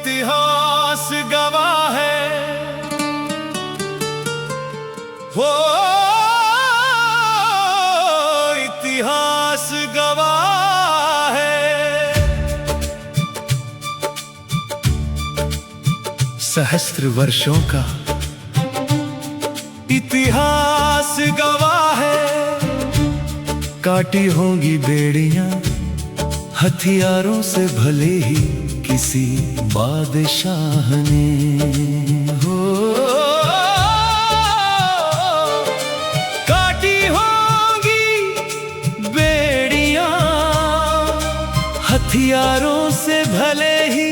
इतिहास गवाह है, वो इतिहास गवाह है। सहस्त्र वर्षों का इतिहास गवाह है। काटी होंगी बेड़ियां हथियारों से, भले ही किसी बादशाह ने हो। काटी होंगी बेड़ियां हथियारों से, भले ही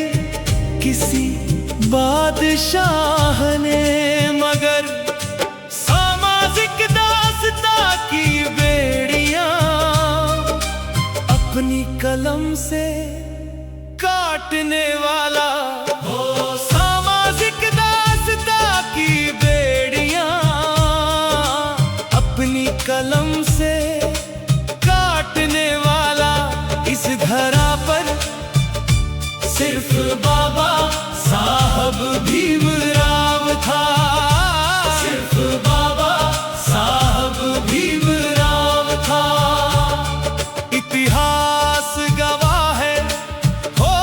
किसी बादशाह ने, मगर सामाजिक दास्ता की बेड़ियां अपनी कलम से काटने वाला हो। सामाजिक दास्ता की बेड़ियां अपनी कलम से काटने वाला। इस धरा पर सिर्फ बाबा साहब भीमराव था, सिर्फ बाबा साहब भीमराव था। इतिहास गवाह है, हो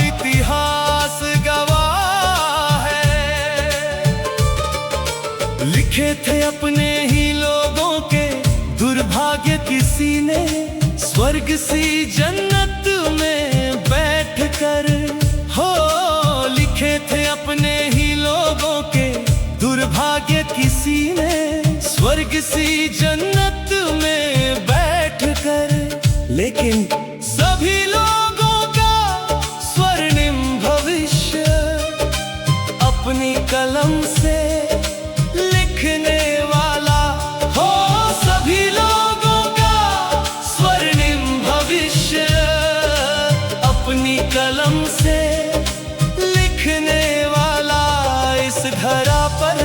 इतिहास गवाह है। लिखे थे अपने ही लोगों के दुर्भाग्य किसी ने, स्वर्ग सी जन्नत में बैठकर हो। लिखे थे अपने ही लोगों के दुर्भाग्य किसी ने, स्वर्ग सी जन्नत में बैठकर। लेकिन सभी लोगों का स्वर्णिम भविष्य अपनी कलम से लिखने वाला हो। सभी लोगों का स्वर्णिम भविष्य अपनी कलम से लिखने वाला। इस धरा पर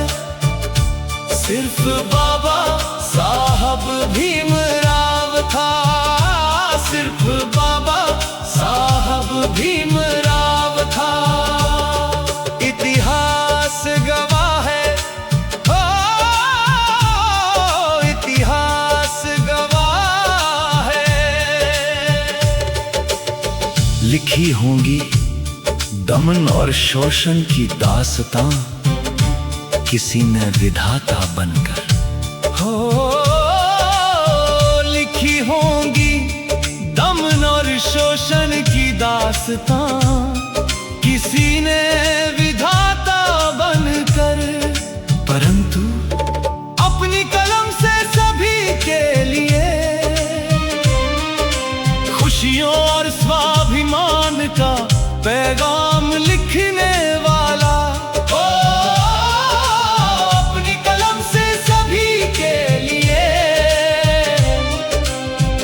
सिर्फ बाबा साहब भीमराव था, सिर्फ बाबा साहब भीमराव था। इतिहास गवाह है, हो इतिहास गवाह है। लिखी होंगी दमन और शोषण की दास्तां किसी ने विधाता बनकर हो। लिखी होंगी दमन और शोषण की दास्तां किसी ने विधाता बनकर। परंतु अपनी कलम से सभी के लिए खुशियों और स्वाभिमान का पैगाम लिखने वाला। अपनी कलम से सभी के लिए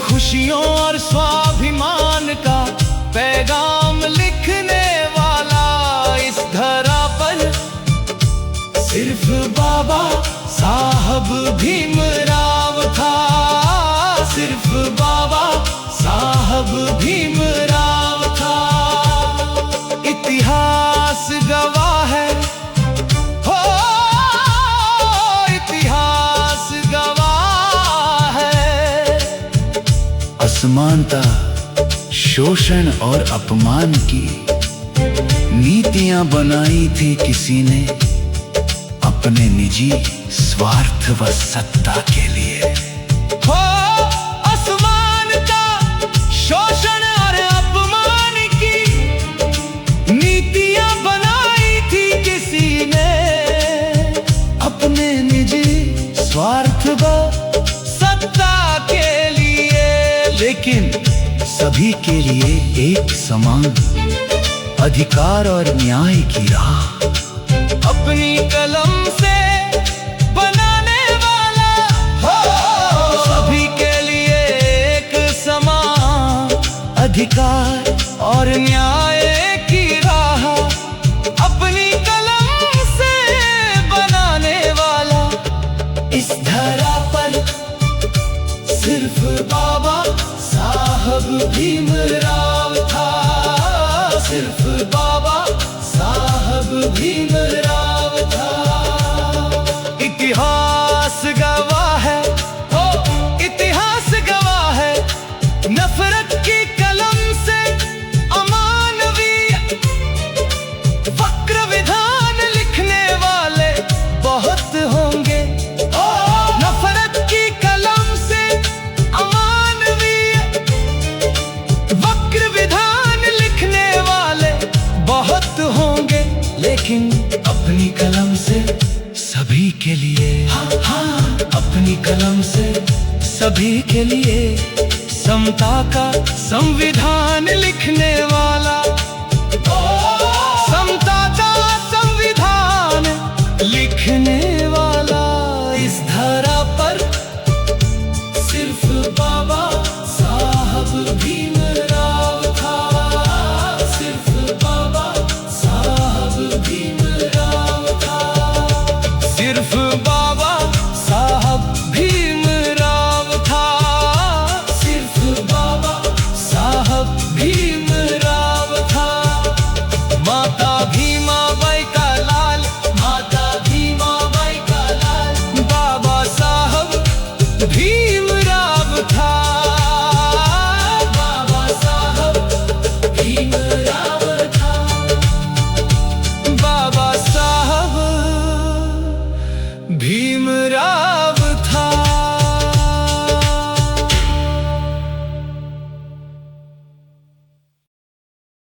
खुशियों और स्वाभिमान का पैगाम लिखने वाला। इस धरा पर सिर्फ बाबा साहब भीमराव था, सिर्फ बाबा साहब भीमराव था। इतिहास गवाह है, हो इतिहास गवाह है। असमानता, शोषण और अपमान की नीतियां बनाई थी किसी ने अपने निजी स्वार्थ व सत्ता के लिए। हो असमानता, शोषण और अपमान की नीतियां बनाई थी किसी ने अपने निजी स्वार्थ व सत्ता के लिए। लेकिन सभी के लिए एक समान अधिकार और न्याय की राह अपनी कलम से बनाने वाला हो। सभी के लिए एक समान अधिकार और न्याय की राह अपनी कलम से बनाने वाला। इस धरा पर सिर्फ बाबा साहब भीमराव था, सिर्फ सभी के लिए समता का संविधान लिखने वाले